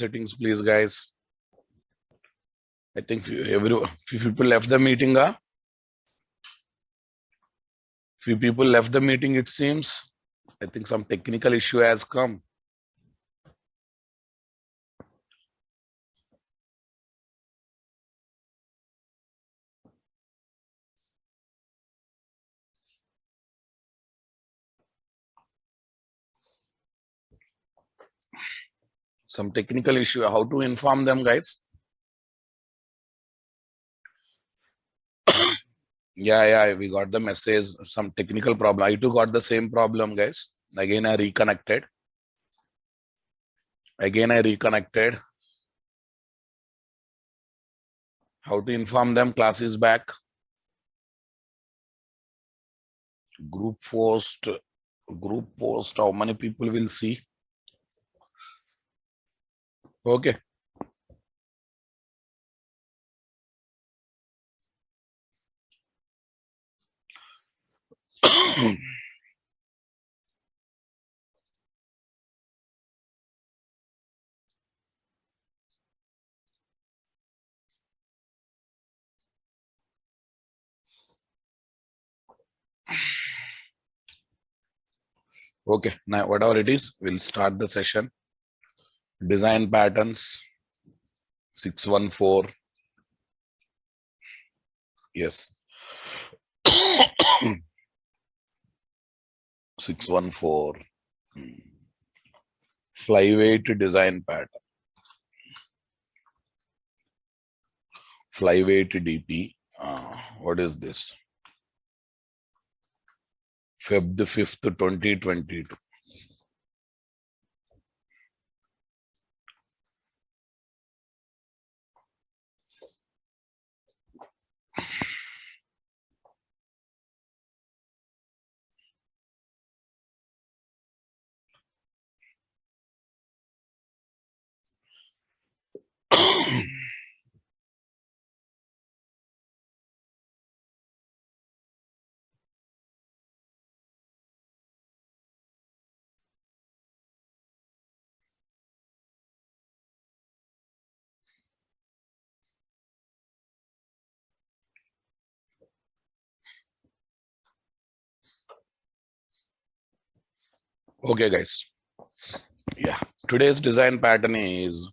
settings, please, guys. I think few people left the meeting. Few people left the meeting, it seems. I think some technical issue has come. Some technical issue. How to inform them, guys? Yeah, we got the message. Some technical problem. I too got the same problem, guys. Again, I reconnected. How to inform them? Class is back. Group post. How many people will see? Okay. Okay, now whatever it is, we'll start the session. Design patterns 614. Yes. 614. FlyWeight design pattern. FlyWeight DP. What is this? Feb the 5th, 2022. Okay, guys. Yeah, today's design pattern is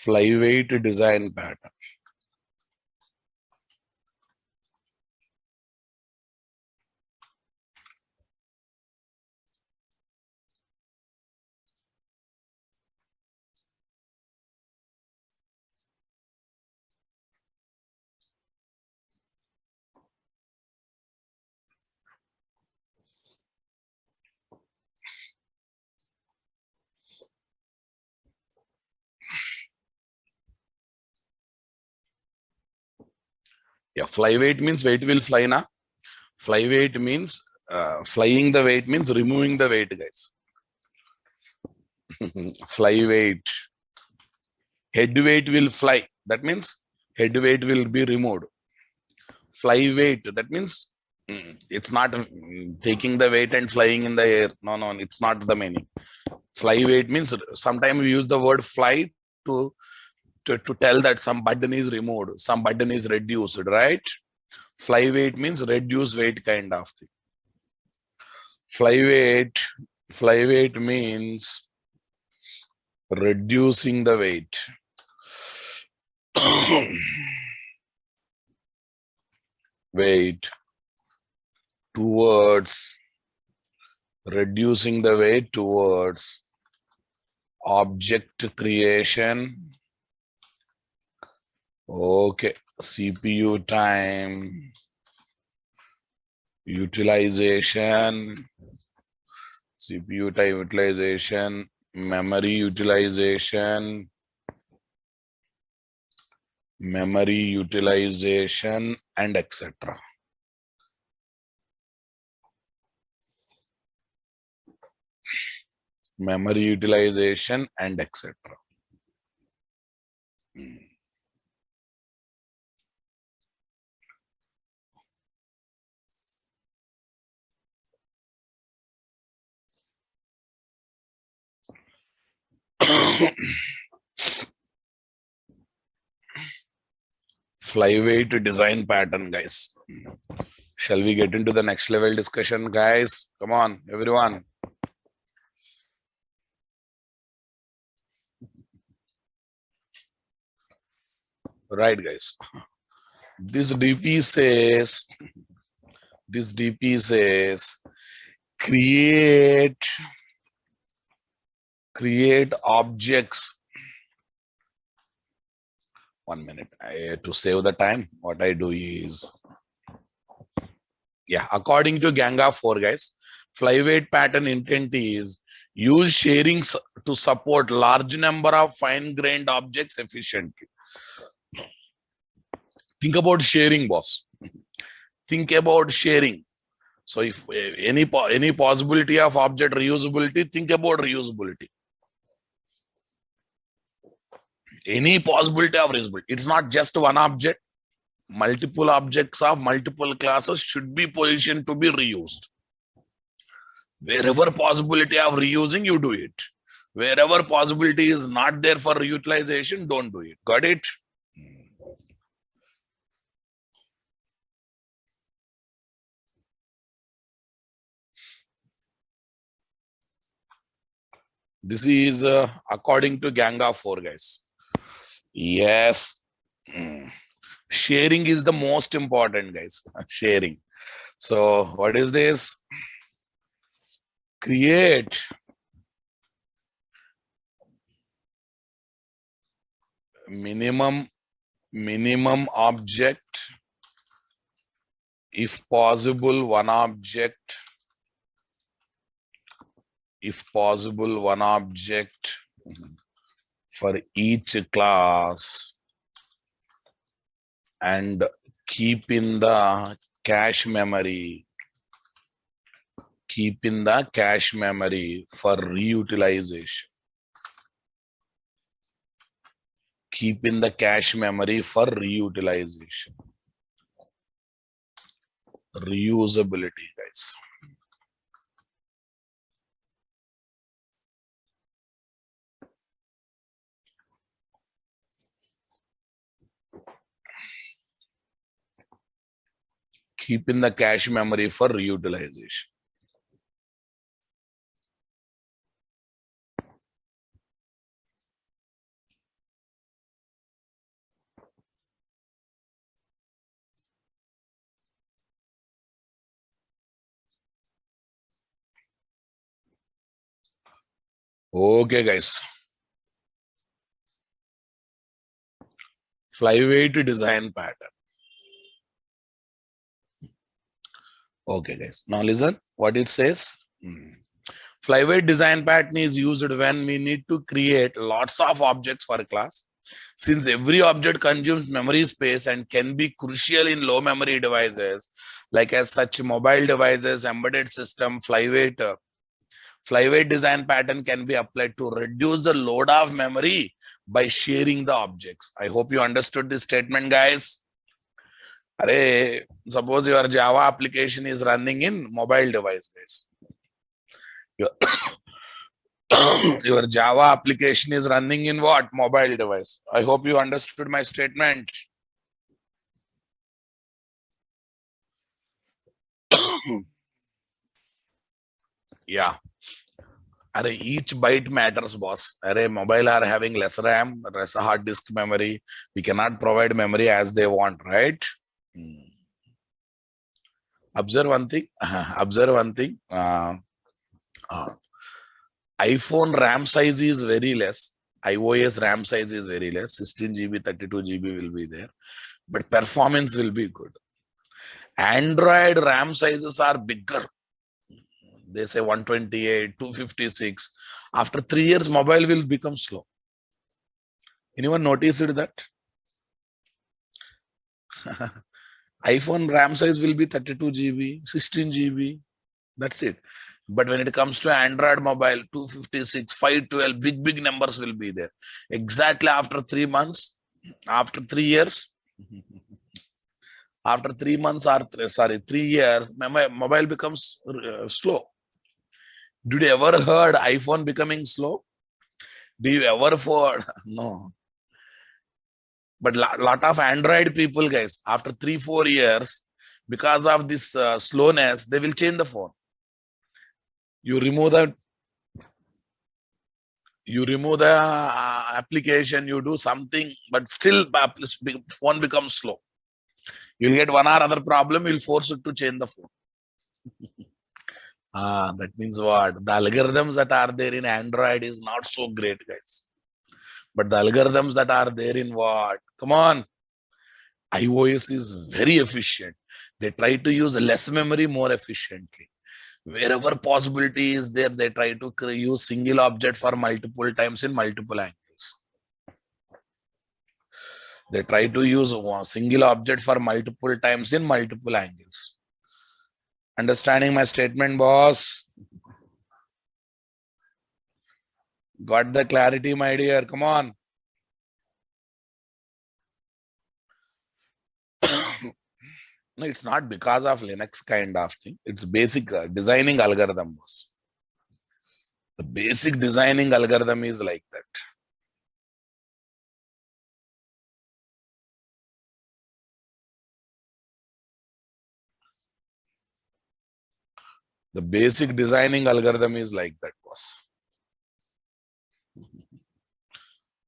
FlyWeight design pattern. Yeah, FlyWeight means weight will fly na. FlyWeight means flying the weight means removing the weight, guys. FlyWeight. Head weight will fly. That means head weight will be removed. FlyWeight. That means it's not taking the weight and flying in the air. No, it's not the meaning. FlyWeight means sometimes we use the word fly to tell that some burden is removed, some burden is reduced, right? FlyWeight means reduce weight kind of thing. FlyWeight means reducing the weight. Weight towards reducing the weight towards object creation. Okay, CPU time utilization, CPU time utilization, memory utilization, and etc. Memory utilization and etc. Flyweight design pattern, guys. Shall we get into the next level discussion, guys? Come on, everyone. Right, guys. This DP says, create objects. 1 minute. To save the time, what I do is, according to Ganga 4, guys, flyweight pattern intent is use sharings to support large number of fine-grained objects efficiently. Think about sharing, boss. Think about sharing. So if any possibility of object reusability, think about reusability. Any possibility of reusability. It's not just one object. Multiple objects of multiple classes should be positioned to be reused. Wherever possibility of reusing, you do it. Wherever possibility is not there for reutilization, don't do it. Got it? This is according to Ganga 4, guys. Yes. Sharing is the most important, guys. Sharing. So what is this? Create minimum object, if possible one object, for each class, and keep in the cache memory for reutilization. Keep in the cache memory for reutilization. Reusability, guys. Keep in the cache memory for reutilization. Okay, guys. Flyweight design pattern. Okay, guys. Now listen what it says. Flyweight design pattern is used when we need to create lots of objects for a class. Since every object consumes memory space and can be crucial in low memory devices, like as such mobile devices, embedded system, flyweight design pattern can be applied to reduce the load of memory by sharing the objects. I hope you understood this statement, guys. Array, suppose your Java application is running in mobile device, guys. Your Java application is running in what? Mobile device. I hope you understood my statement. Yeah. Array, each byte matters, boss. Array, mobile are having less RAM, less hard disk memory. We cannot provide memory as they want, right? Observe one thing. iPhone RAM size is very less. iOS RAM size is very less. 16 GB, 32 GB will be there. But performance will be good. Android RAM sizes are bigger. They say 128, 256. After 3 years, mobile will become slow. Anyone noticed that? iPhone RAM size will be 32 GB, 16 GB. That's it. But when it comes to Android mobile, 256, 512, big numbers will be there. Exactly after 3 months, after 3 years, after 3 months or 3 years, mobile becomes slow. Did you ever heard iPhone becoming slow? Do you ever forward? No. But lot of Android people, guys, after 3-4 years, because of this slowness, they will change the phone. You remove the application, you do something, but still phone becomes slow. You'll get one or other problem, you'll force it to change the phone. That means what? The algorithms that are there in Android is not so great, guys. But the algorithms that are there in what? Come on. iOS is very efficient. They try to use less memory more efficiently. Wherever possibility is there, they try to use single object for multiple times in multiple angles. They try to use one single object for multiple times in multiple angles. Understanding my statement, boss? Got the clarity, my dear? Come on. No, it's not because of Linux kind of thing. It's basic designing algorithm, boss. The basic designing algorithm is like that. The basic designing algorithm is like that, boss.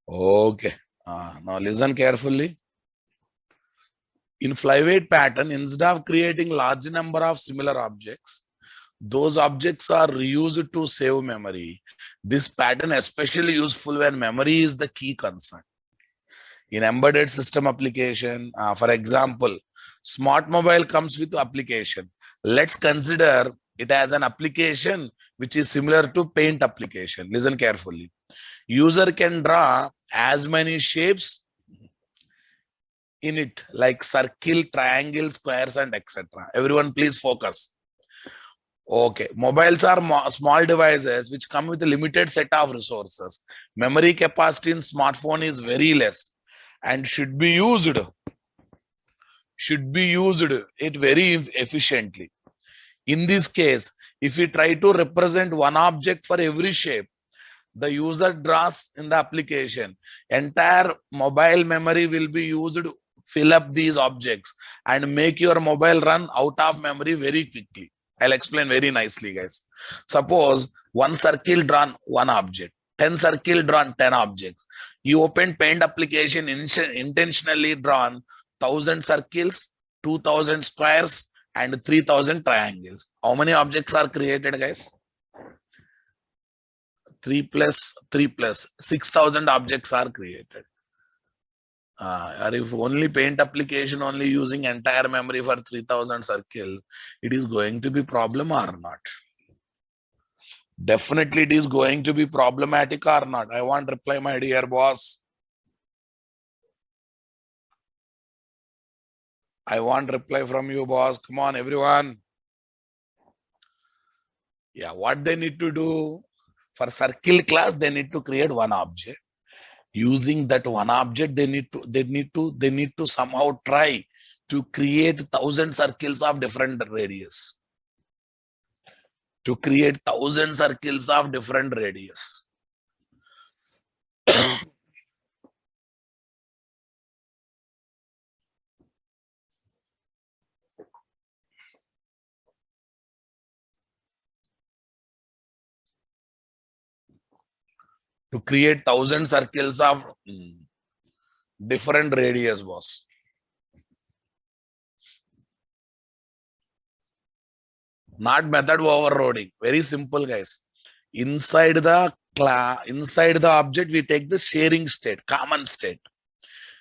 Okay. Now listen carefully. In FlyWeight pattern, instead of creating large number of similar objects, those objects are reused to save memory. This pattern especially useful when memory is the key concern. In embedded system application, for example, smart mobile comes with application. Let's consider it as an application which is similar to paint application. Listen carefully. User can draw as many shapes in it, like circle, triangle, squares, and etc. Everyone please focus. Okay, mobiles are small devices which come with a limited set of resources. Memory capacity in smartphone is very less and should be used it very efficiently. In this case, if we try to represent one object for every shape the user draws in the application, entire mobile memory will be used to fill up these objects and make your mobile run out of memory very quickly. I'll explain very nicely, guys. Suppose one circle drawn one object, 10 circle drawn 10 objects. You open paint application, intentionally drawn 1000 circles, 2000 squares, and 3000 triangles. How many objects are created, guys? 3 plus 6,000 objects are created. Or if only paint application only using entire memory for 3000 circles, it is going to be problem or not? Definitely it is going to be problematic or not? I want reply, my dear boss. I want reply from you, boss. Come on, everyone. Yeah, what they need to do? For circle class, they need to create one object. Using that one object, they need to somehow try to create 1000 circles of different radius. To create 1000 circles of different radius. To create 1000 circles of different radius, boss. Not method overloading. Very simple, guys. Inside the object, we take the sharing state, common state,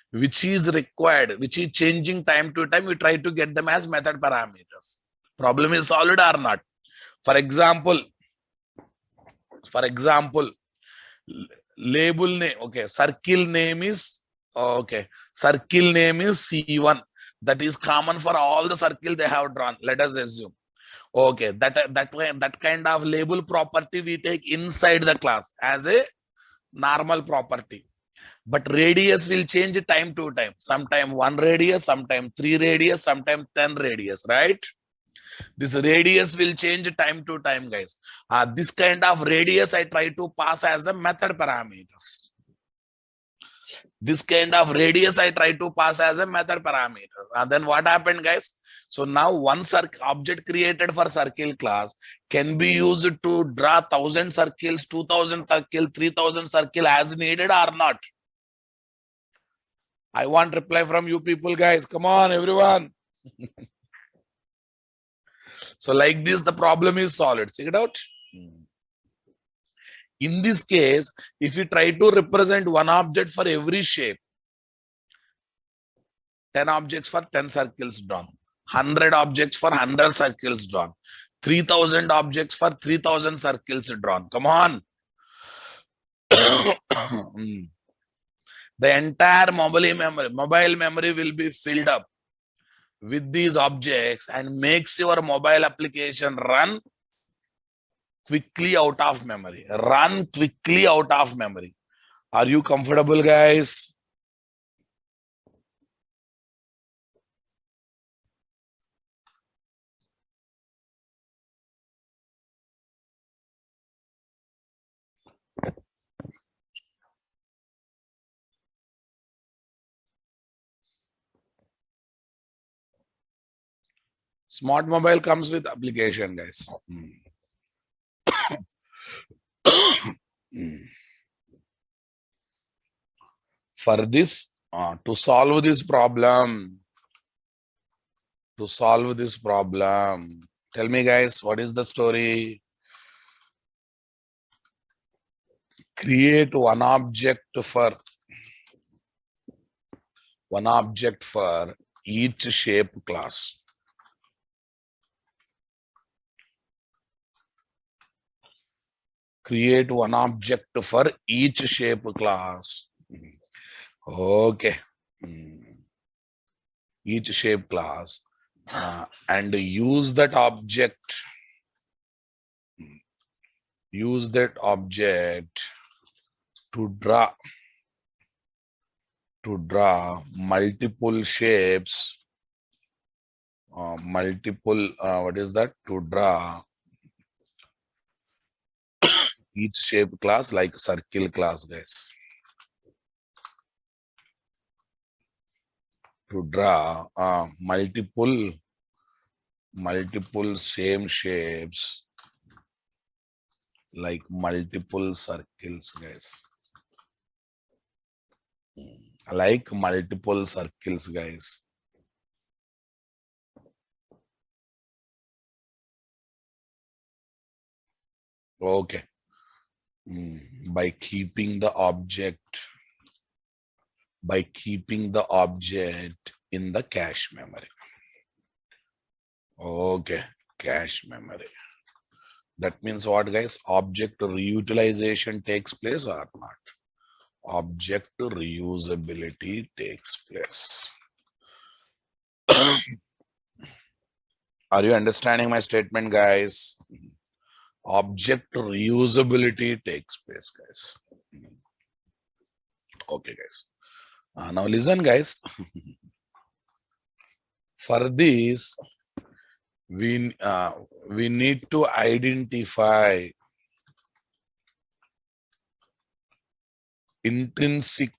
which is required, which is changing time to time. We try to get them as method parameters. Problem is solved or not? For example, label name, okay, circle name is C1. That is common for all the circle they have drawn. Let us assume. Okay, that kind of label property we take inside the class as a normal property. But radius will change time to time. Sometime 1 radius, sometime 3 radius, sometime 10 radius, right? This radius will change time to time, guys. This kind of radius I try to pass as a method parameters. This kind of radius I try to pass as a method parameter. And then what happened, guys? So now one object created for circle class can be used to draw 1000 circles, 2000 circles, 3000 circles as needed or not. I want reply from you people, guys. Come on, everyone. So like this, the problem is solved. See it out? In this case, if you try to represent one object for every shape, 10 objects for 10 circles drawn, 100 objects for 100 circles drawn, 3000 objects for 3000 circles drawn. Come on. The entire mobile memory will be filled up with these objects and makes your mobile application run quickly out of memory. Run quickly out of memory. Are you comfortable, guys? Smart mobile comes with application, guys. For this, to solve this problem, tell me, guys, what is the story? Create one object for each shape class. Create one object for each shape class. Okay. Each shape class. And use that object. Use that object to draw multiple shapes. What is that? To draw each shape class like circle class, guys. To draw multiple same shapes like multiple circles, guys. Like multiple circles, guys. Okay. By keeping the object in the cache memory. Okay, cache memory. That means what, guys? Object reutilization takes place or not? Object reusability takes place. Are you understanding my statement, guys? Object reusability takes place, guys. Okay, guys. Now listen, guys. For this, we need to identify intrinsic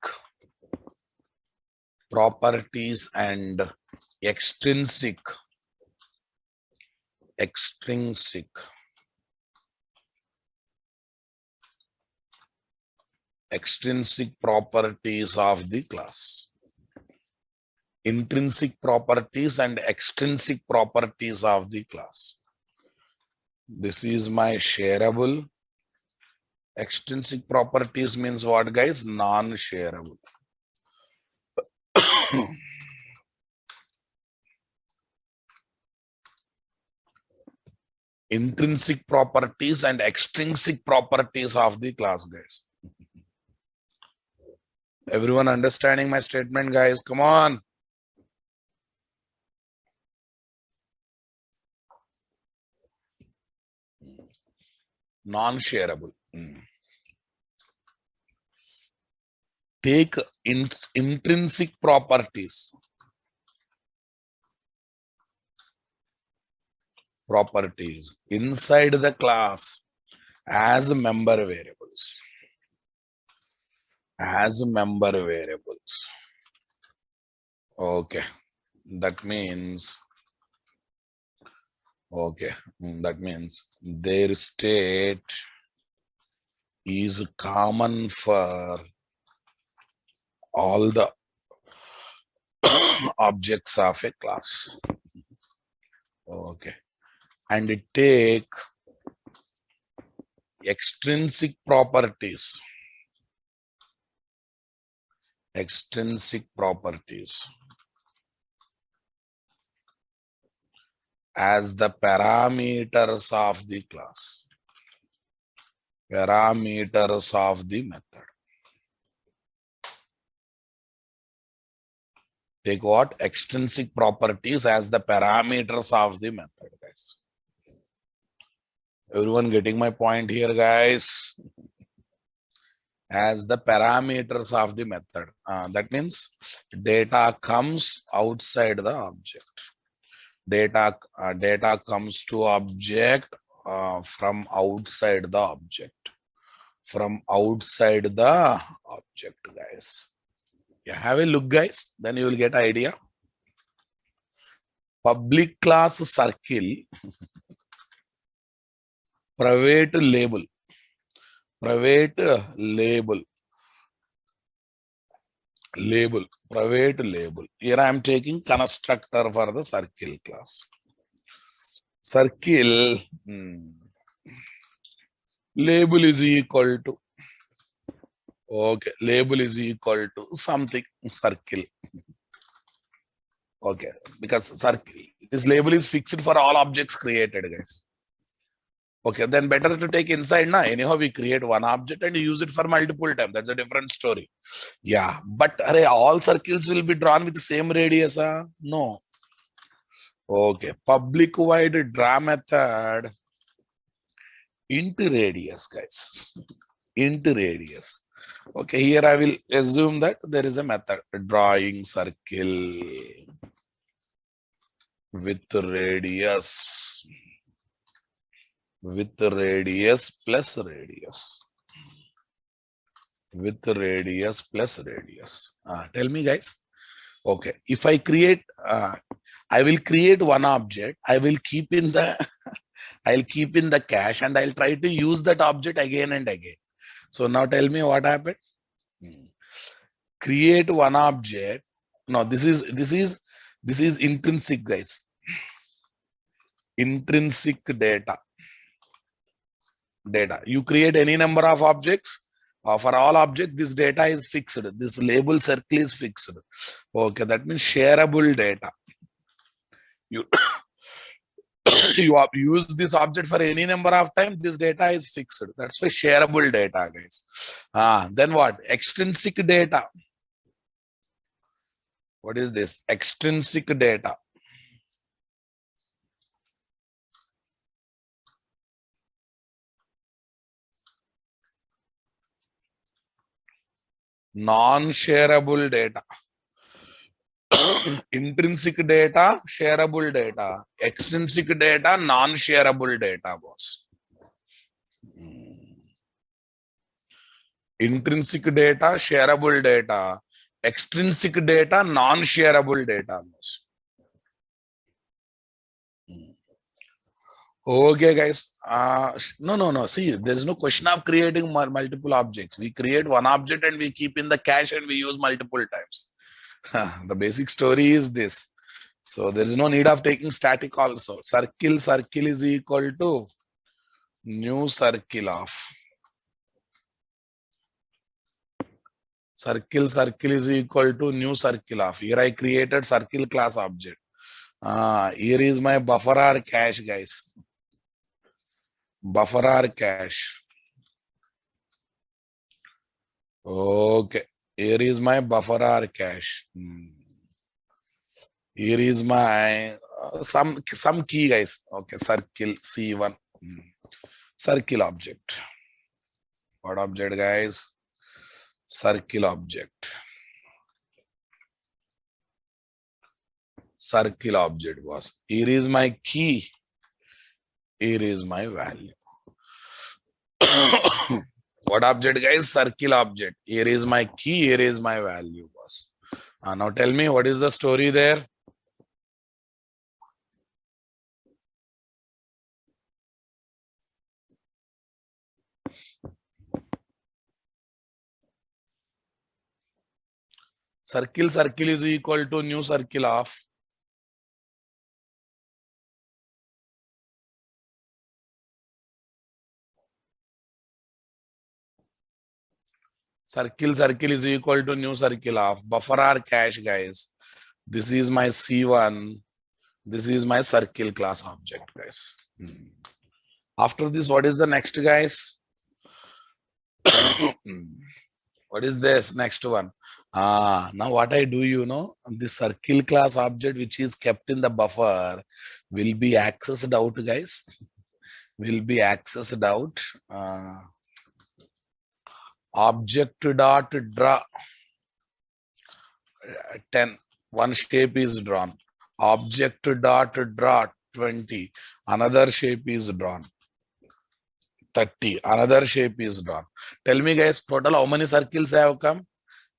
properties and extrinsic properties of the class. Intrinsic properties and extrinsic properties of the class. This is my shareable. Extrinsic properties means what, guys? Non-shareable. Intrinsic properties and extrinsic properties of the class, guys. Everyone understanding my statement, guys? Come on. Non-shareable. Take intrinsic properties. properties inside the class as member variables. As member variables. Okay. That means their state is common for all the objects of a class. Okay. And it take extrinsic properties. Extrinsic properties as the parameters of the class. Parameters of the method. Take what? Extrinsic properties as the parameters of the method, guys. Everyone getting my point here, guys? As the parameters of the method. That means data comes outside the object. Data comes to object from outside the object. From outside the object, guys. Yeah, have a look, guys. Then you will get idea. Public class circle, private label. Private label. Private label. Here I am taking constructor for the circle class. Circle label is equal to, okay, label is equal to something circle. Okay, because circle, this label is fixed for all objects created, guys. Okay, then better to take inside now. Anyhow, we create one object and use it for multiple times. That's a different story. Yeah, but all circles will be drawn with the same radius. No. Okay, public void draw method into radius, guys. Into radius. Okay, here I will assume that there is a method drawing circle with radius. With radius plus radius. With radius plus radius. Tell me, guys. Okay, if I create, I will create one object. I will keep in the, I'll keep in the cache, and I'll try to use that object again and again. So now tell me what happened. Create one object. No, this is intrinsic, guys. Intrinsic data. You create any number of objects. For all objects, this data is fixed. This label circle is fixed. Okay, that means shareable data. You you have used this object for any number of times. This data is fixed. That's why shareable data, guys. Then what? Extrinsic data. What is this? Extrinsic data. Non-shareable data. Intrinsic data, shareable data. Extrinsic data, non-shareable data, boss. Intrinsic data, shareable data. Extrinsic data, non-shareable data, boss. Okay, guys. No. See, there is no question of creating multiple objects. We create one object and we keep in the cache and we use multiple times. The basic story is this. So there is no need of taking static also. Circle is equal to new circle of. Circle is equal to new circle of. Here I created circle class object. Here is my buffer or cache, guys. Buffer or cache. Okay. Here is my buffer or cache. Here is my some key, guys. Okay, circle C1. Circle object. What object, guys? Circle object. Circle object was. Here is my key. Here is my value. What object, guys? Circle object. Here is my key. Here is my value, boss. Now tell me, what is the story there? Circle is equal to new circle of circle is equal to new circle of buffer or cache, guys. This is my C1. This is my circle class object, guys. After this, what is the next, guys? What is this next one? Now what I do, the circle class object which is kept in the buffer will be accessed out, guys. Will be accessed out. Object dot draw 10. One shape is drawn. Object dot draw 20. Another shape is drawn. 30. Another shape is drawn. Tell me, guys, total how many circles have come?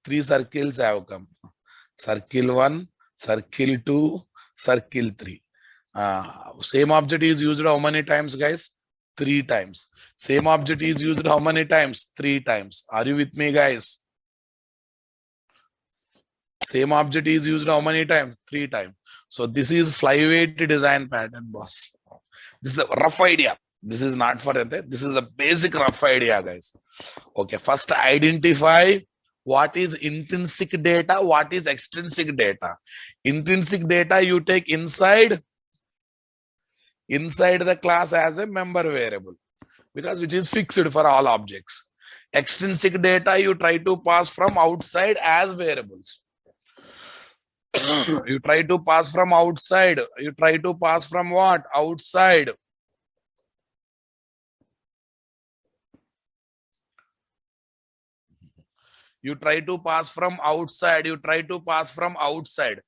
3 circles have come. Circle 1, circle 2, circle 3. Same object is used how many times, guys? 3 times. Same object is used how many times? 3 times. Are you with me, guys? Same object is used how many times? 3 times. So this is FlyWeight design pattern, boss. This is a rough idea. This is not for anything. This is a basic rough idea, guys. Okay, first identify what is intrinsic data, what is extrinsic data. Intrinsic data you take inside the class as a member variable, because which is fixed for all objects. Extrinsic data you try to pass from outside as variables. You try to pass from outside. You try to pass from what? Outside. You try to pass from outside. You try to pass from outside.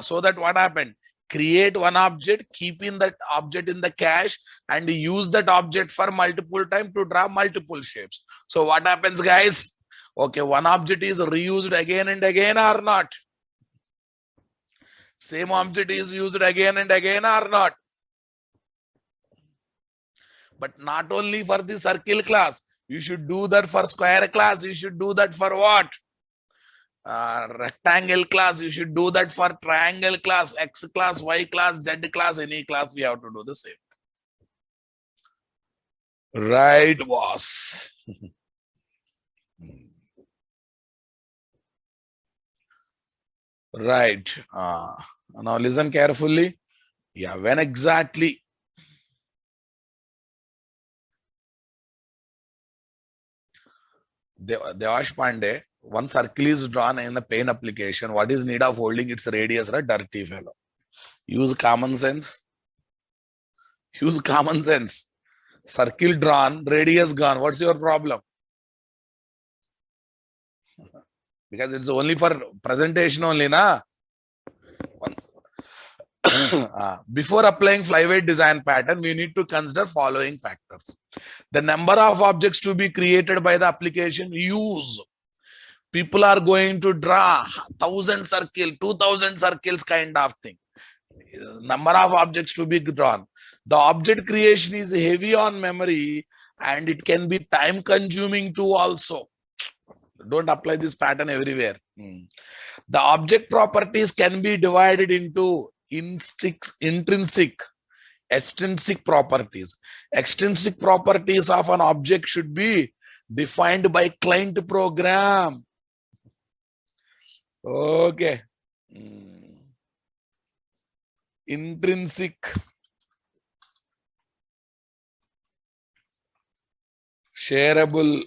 So that what happened? Create one object, keeping that object in the cache, and use that object for multiple times to draw multiple shapes. So what happens, guys? Okay, one object is reused again and again or not? Same object is used again and again or not? But not only for the circle class. You should do that for square class. You should do that for what? Rectangle class. You should do that for triangle class, X class, Y class, Z class, any class. We have to do the same. Right, boss. Right. Now listen carefully. Yeah, when exactly Devash Pandey, one circle is drawn in the paint application. What is need of holding its radius? Right? Dirty fellow. Use common sense. Use common sense. Circle drawn, radius gone. What's your problem? Because it's only for presentation only, na? Before applying FlyWeight design pattern, we need to consider following factors. The number of objects to be created by the application use. People are going to draw 1,000 circle, 2,000 circles kind of thing. Number of objects to be drawn. The object creation is heavy on memory and it can be time consuming too also. Don't apply this pattern everywhere. The object properties can be divided into intrinsic, extrinsic properties. Extrinsic properties of an object should be defined by client program. Okay. Intrinsic. Shareable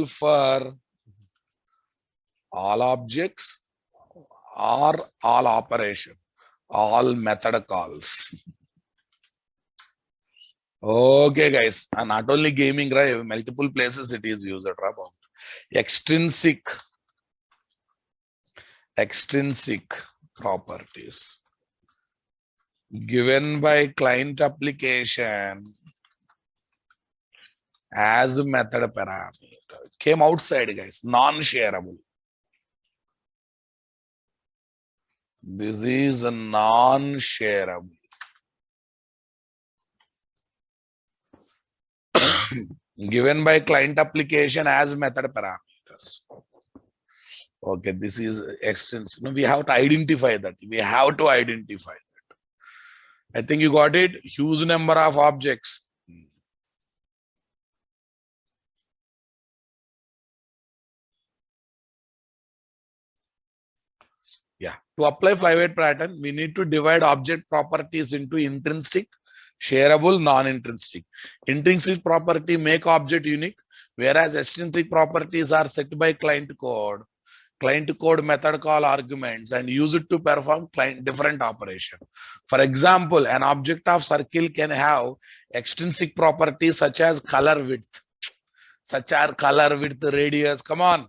for all objects or all operation, all method calls. Okay, guys, and not only gaming, right? Multiple places it is used. Extrinsic properties. given by client application as method parameter. Came outside, guys. Non-shareable. This is a non-shareable. Given by client application as method parameters. Okay, this is extension. No, we have to identify that. We have to identify that. I think you got it. Huge number of objects. Yeah. To apply flyweight pattern, we need to divide object properties into intrinsic, shareable, non-intrinsic. Intrinsic property make object unique, whereas extrinsic properties are set by client code. Client code method call arguments and use it to perform client different operation. For example, an object of circle can have extrinsic properties such as color width, radius. Come on.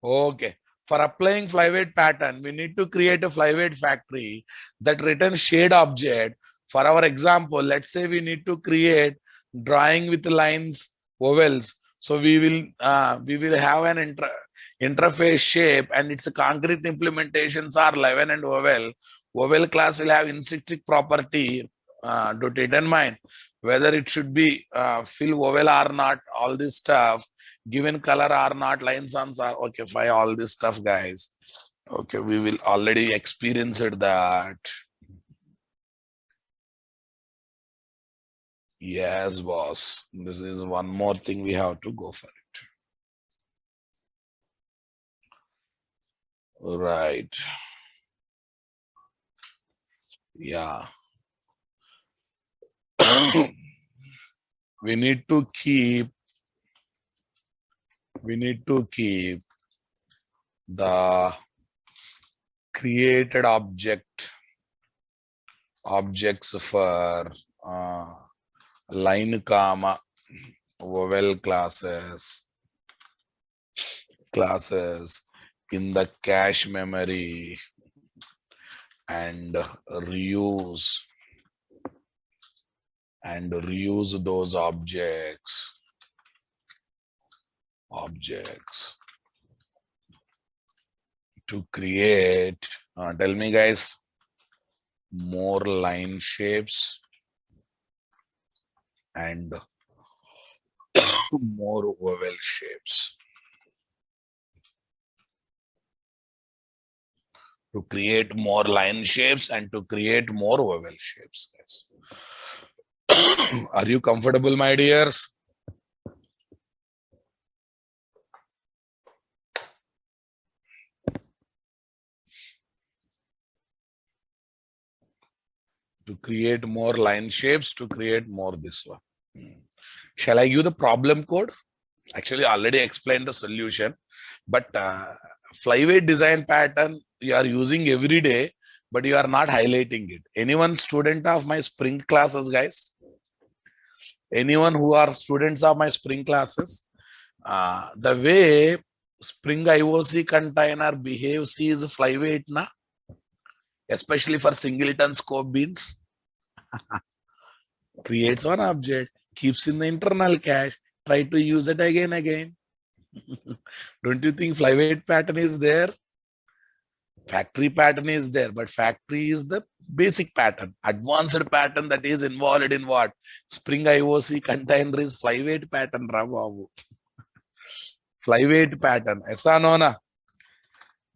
Okay. For applying flyweight pattern, we need to create a flyweight factory that returns shade object. For our example, let's say we need to create drawing with lines, vowels. So we will have an interface shape, and its concrete implementations are 11 and vowel. Vowel class will have intrinsic property to determine whether it should be fill vowel or not. All this stuff. Given color or not, lines on are okay, fine, all this stuff, guys. Okay, we will already experience that. Yes, boss. This is one more thing we have to go for it. Right. Yeah. We need to keep the created objects for line comma vowel classes in the cache memory and reuse those objects to create, tell me guys, more line shapes and more vowel shapes. To create more line shapes and to create more vowel shapes, guys. Are you comfortable, my dears? To create more line shapes, to create more this one. Shall I give the problem code? Actually, I already explained the solution, but flyweight design pattern you are using every day, but you are not highlighting it. Anyone student of my spring classes, guys? Anyone who are students of my spring classes? The way spring IOC container behaves is flyweight, na? Especially for singleton scope beans. Creates one object, keeps in the internal cache, try to use it again. Don't you think flyweight pattern is there? Factory pattern is there, but factory is the basic pattern. Advanced pattern that is involved in what? Spring IOC container is flyweight pattern, Rababu. Flyweight pattern. Esa no na?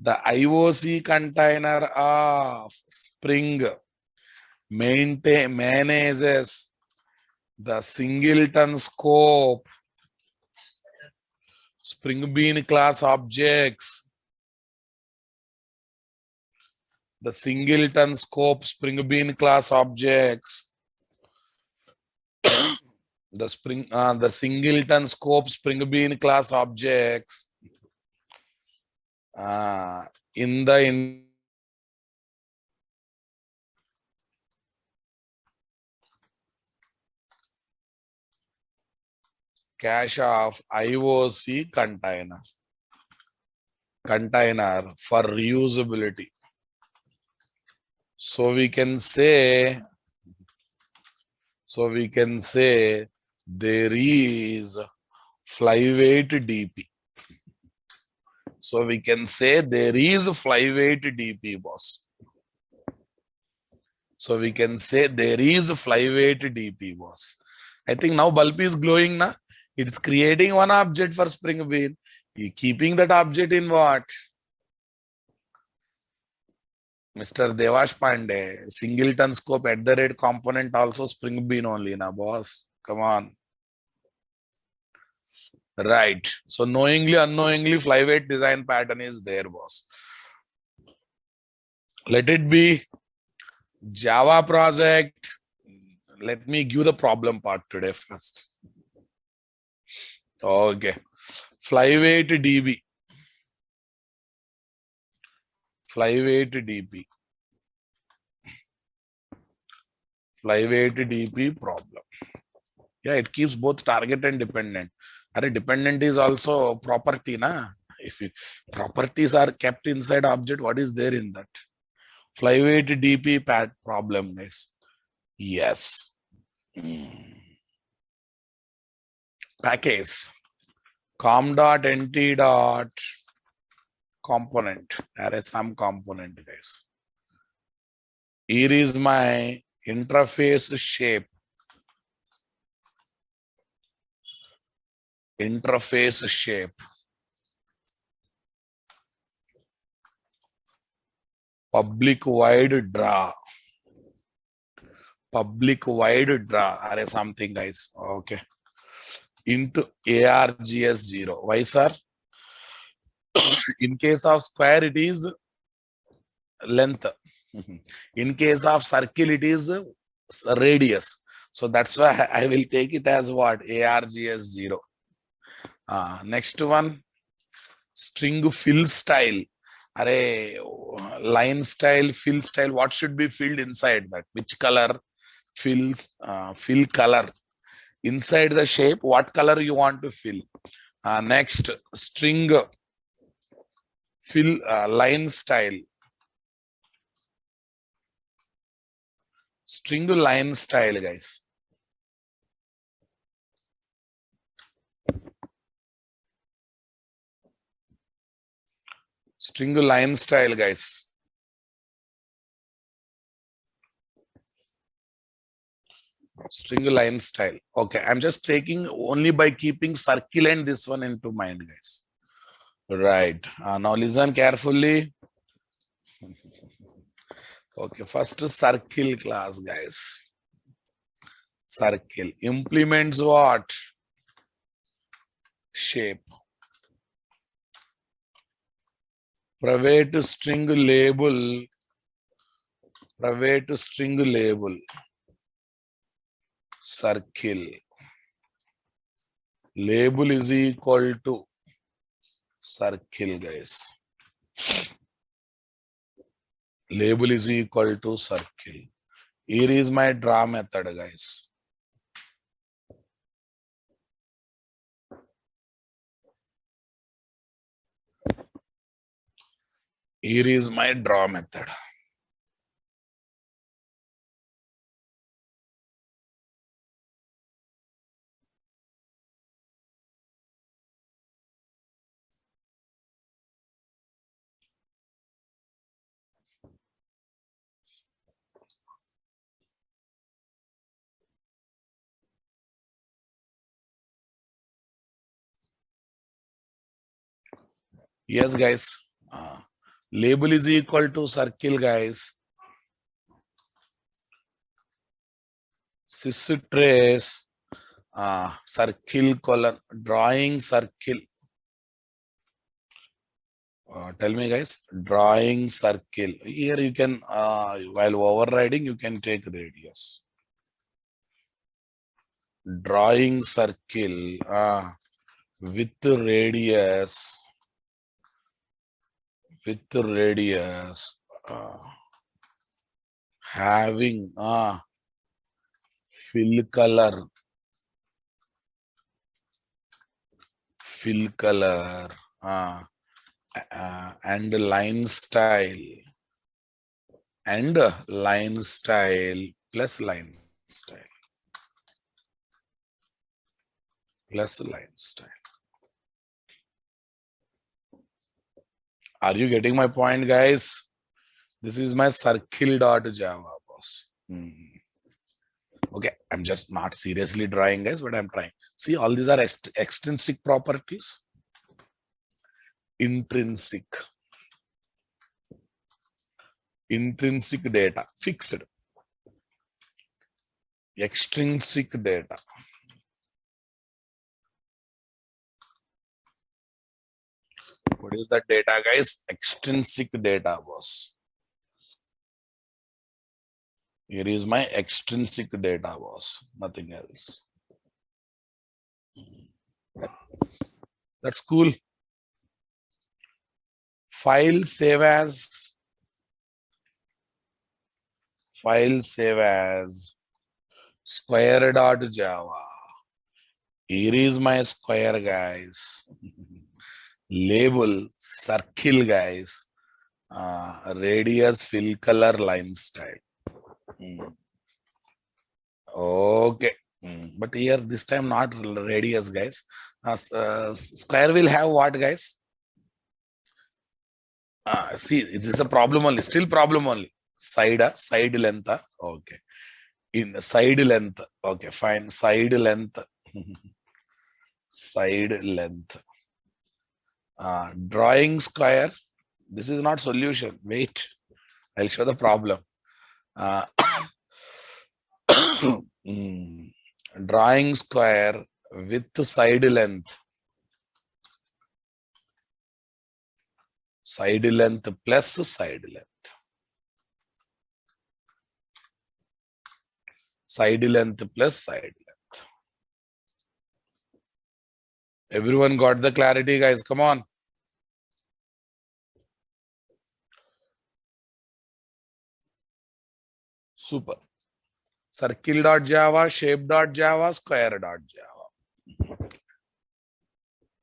The IOC container of Spring manages the singleton scope Spring Bean class objects. The singleton scope Spring Bean class objects. The singleton scope Spring Bean class objects in the cache of IOC container for reusability. So we can say there is FlyWeight DP. So we can say there is FlyWeight DP, boss. So we can say there is FlyWeight DP, boss. I think now bulb is glowing, na? It's creating one object for spring bean. Keeping that object in what? Mr. Devash Pandey, singleton scope at the red component also spring bean only, na boss. Come on. Right. So knowingly, unknowingly, FlyWeight design pattern is there, boss. Let it be Java project. Let me give the problem part today first. Okay. FlyWeight DB. FlyWeight DP. FlyWeight DP problem. Yeah, it keeps both target and dependent. Dependent is also property, na? If properties are kept inside object, what is there in that? FlyWeight DP pad problem, guys. Yes. Package. com.nt. Component. Some component, guys. Here is my interface shape. Interface shape. Public wide draw. Public wide draw. Something, guys. Okay. Into ARGS0. Why, sir? In case of square, it is length. In case of circle, it is radius. So that's why I will take it as what? ARGS0. Next one, string fill style. Line style, fill style. What should be filled inside that? Which color? Fills, fill color. Inside the shape, what color you want to fill? Next, string fill line style. String line style, guys. String line style, guys. String line style. Okay, I'm just taking only by keeping circle and this one into mind, guys. Right. Now listen carefully. Okay, first circle class, guys. Circle implements what? Shape. Private string label. Private string label. Circle. Label is equal to circle, guys. Label is equal to circle. Here is my draw method, guys. Here is my draw method. Yes, guys. Label is equal to circle, guys. Sys trace circle colon drawing circle. Tell me, guys. Drawing circle. Here you can while overriding you can take radius. Drawing circle with radius. With radius having fill color and line style and line style plus line style plus line style. Are you getting my point, guys? This is my circle.java, boss. Okay, I'm just not seriously drawing, guys, but I'm trying. See, all these are extrinsic properties. Intrinsic data, fixed. Extrinsic data. What is that data, guys? Extrinsic data, boss. Here is my extrinsic data, boss. Nothing else. That's cool. File save as square.java. Here is my square, guys. Label circle, guys. Radius fill color line style. Okay. But here this time not radius, guys. Square will have what, guys? See, it is a problem only. Still problem only. Side length. Okay. In side length. Okay, fine. Side length. Side length. Drawing square. This is not solution. Wait. I'll show the problem. Drawing square with side length. Side length plus side length. Side length plus side length. Everyone got the clarity, guys? Come on. Super. Circle.java, shape.java, square.java.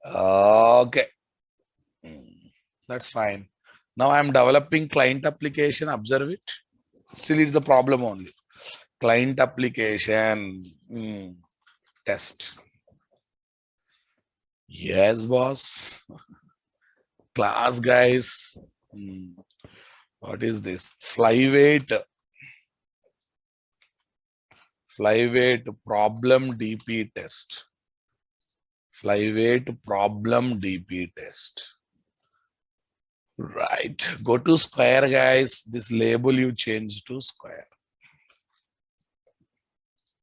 Okay. That's fine. Now I'm developing client application. Observe it. Still, it's a problem only. Client application test. Yes, boss. Class, guys. What is this? FlyWeight problem DP test. FlyWeight problem DP test. Right. Go to square, guys. This label you change to square.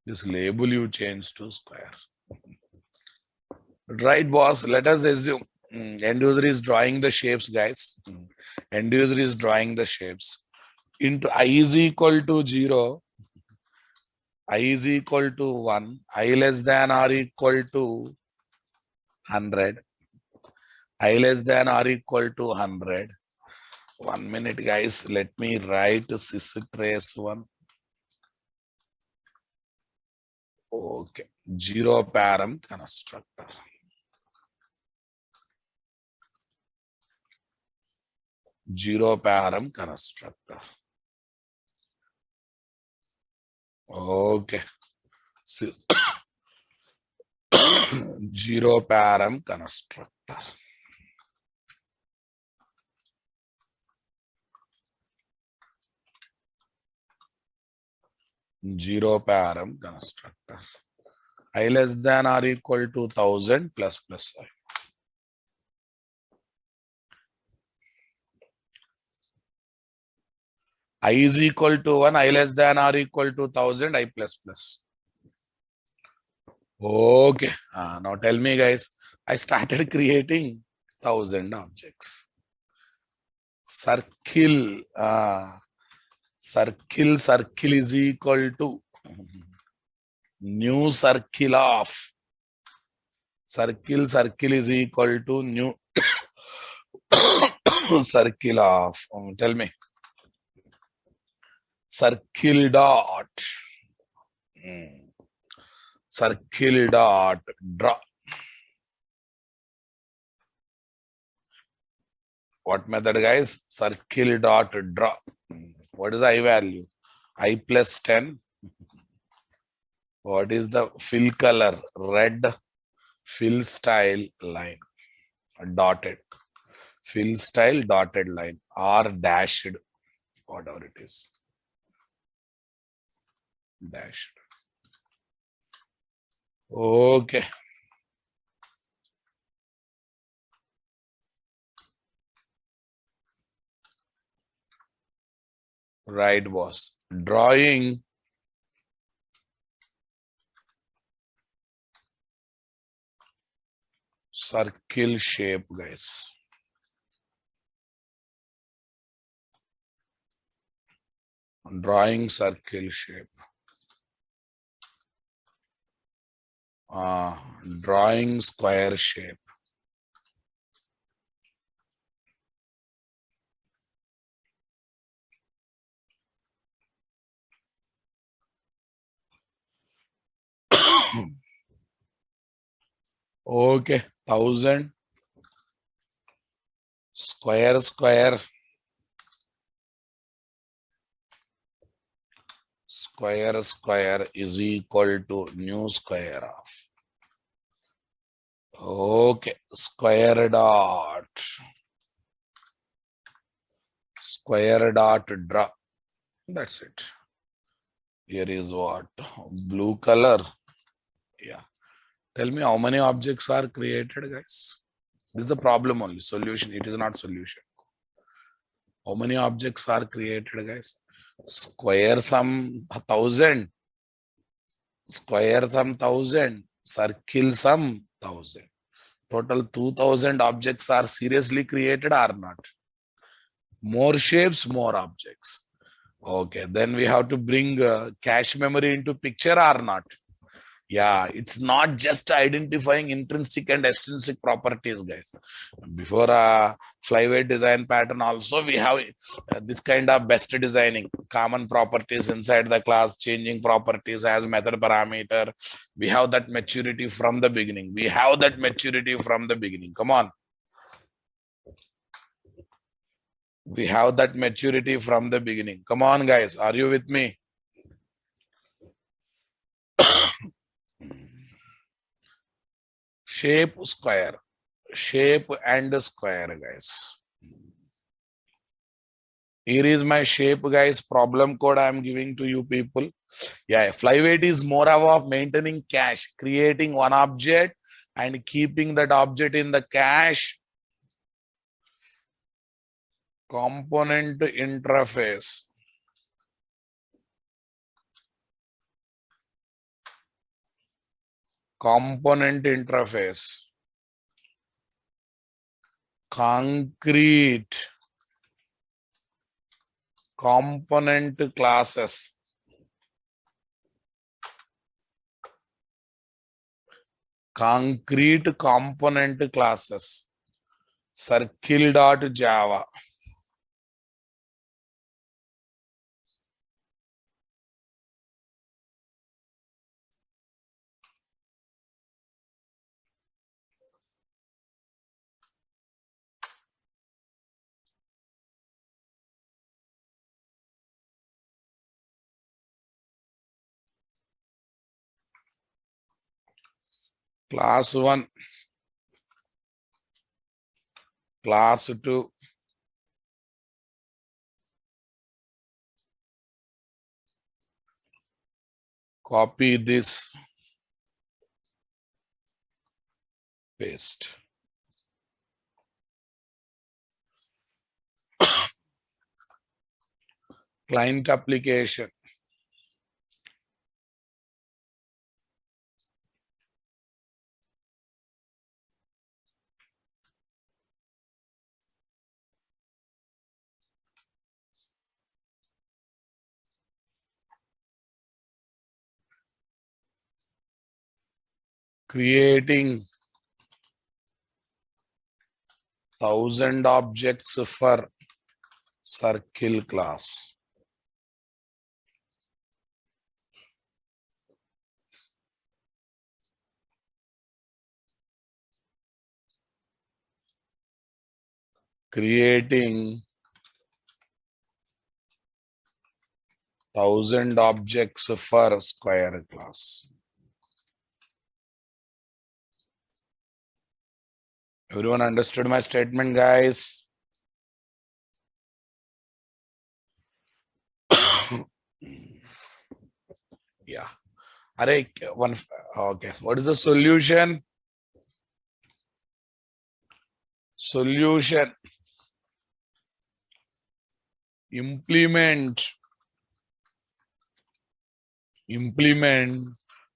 This label you change to square. Right, boss. Let us assume end user is drawing the shapes, guys. End user is drawing the shapes. Into I is equal to 0. I is equal to 1. I less than or equal to 100. I less than or equal to 100. 1 minute, guys. Let me write sys_trace 1. Okay. 0 param constructor. Zero param constructor. Okay. Zero param constructor. Zero param constructor. I less than or equal to 1000 plus I. I is equal to 1, I less than or equal to 1000, I plus. Okay. Now tell me, guys, I started creating 1000 objects. Circle is equal to new circle of. Circle is equal to new circle of. Tell me. Circle dot draw. What method, guys? Circle dot draw. What is I value? I plus 10. What is the fill color? Red. Fill style line. Dotted. Fill style dotted line or dashed. Whatever it is. Dashed. Okay. Right, boss. Drawing circle shape, guys. Drawing circle shape. Drawing square shape. Okay, 1000 square square is equal to new square of. Okay, square dot draw. That's it. Here is what? Blue color. Yeah. Tell me how many objects are created, guys. This is the problem only. Solution. It is not solution. How many objects are created, guys? Square sum 1000. Square sum 1000. Circle sum 1000. Total 2000 objects are seriously created or not? More shapes, more objects. Okay, then we have to bring cache memory into picture or not? Yeah, it's not just identifying intrinsic and extrinsic properties, guys. Before flyweight design pattern also, we have this kind of best designing, common properties inside the class, changing properties as method parameter. We have that maturity from the beginning. Come on. We have that maturity from the beginning. Come on, guys. Are you with me? Shape square. Shape and square, guys. Here is my shape, guys. Problem code I am giving to you people. Yeah, flyweight is more of maintaining cache, creating one object and keeping that object in the cache. Component interface. Component interface. Concrete. Component classes. Concrete component classes. Circle.java. Class 1. Class 2. Copy this. Paste. Client application. Creating 1000 objects for circle class. Creating 1000 objects for square class. Everyone understood my statement, guys? Yeah. Array, one. Okay. What is the solution? Solution. Implement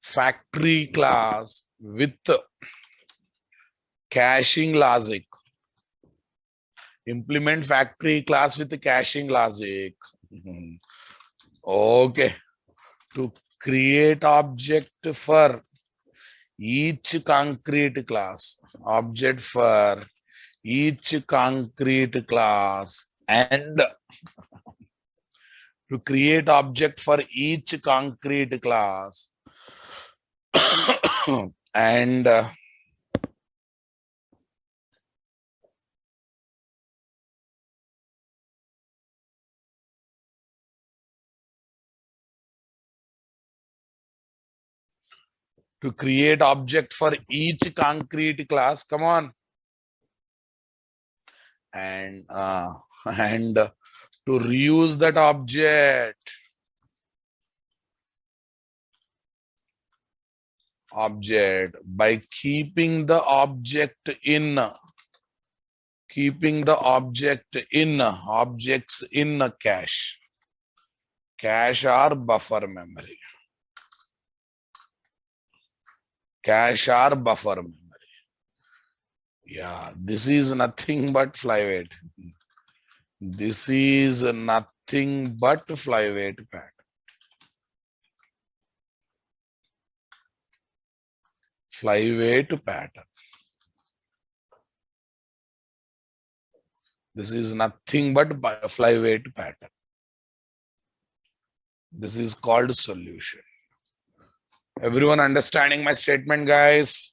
factory class with caching logic. Implement factory class with caching logic. Okay. To create object for each concrete class. Object for each concrete class, and to create object for each concrete class and to create object for each concrete class, come on, and to reuse that object by keeping the object in objects in a cache or buffer memory. Cache or buffer memory. Yeah, this is nothing but FlyWeight. This is nothing but FlyWeight pattern. FlyWeight pattern. This is nothing but FlyWeight pattern. This is called solution. Everyone understanding my statement, guys?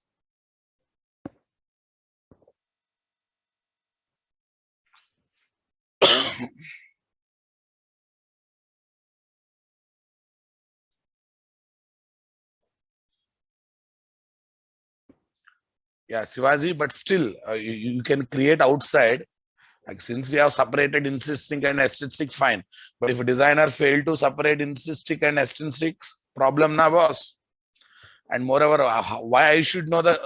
Yeah, Shivaji, but still you can create outside. Like, since we have separated intrinsic and extrinsic, fine. But if a designer failed to separate intrinsic and extrinsic, problem na, boss. And moreover, why I should know the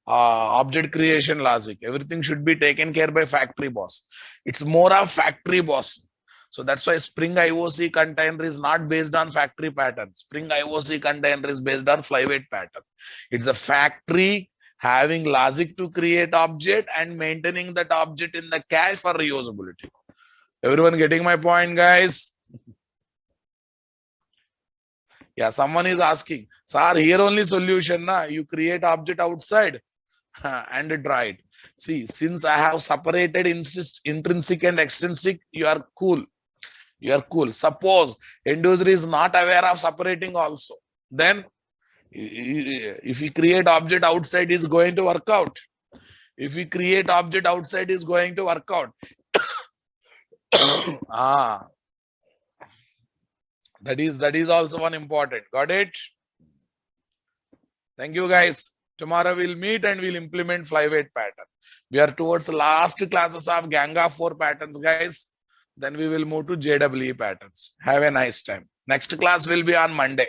object creation logic? Everything should be taken care by factory, boss. It's more of factory, boss. So that's why Spring IOC container is not based on factory pattern. Spring IOC container is based on FlyWeight pattern. It's a factory having logic to create object and maintaining that object in the cache for reusability. Everyone getting my point, guys? Yeah, someone is asking, sir, here only solution, na? You create object outside and draw it. See, since I have separated intrinsic and extrinsic, you are cool. You are cool. Suppose end user is not aware of separating also. Then if we create object outside, is going to work out. If we create object outside, is going to work out. That is also one important. Got it? Thank you, guys. Tomorrow we'll meet and we'll implement FlyWeight pattern. We are towards the last classes of Ganga 4 patterns, guys. Then we will move to JWE patterns. Have a nice time. Next class will be on Monday.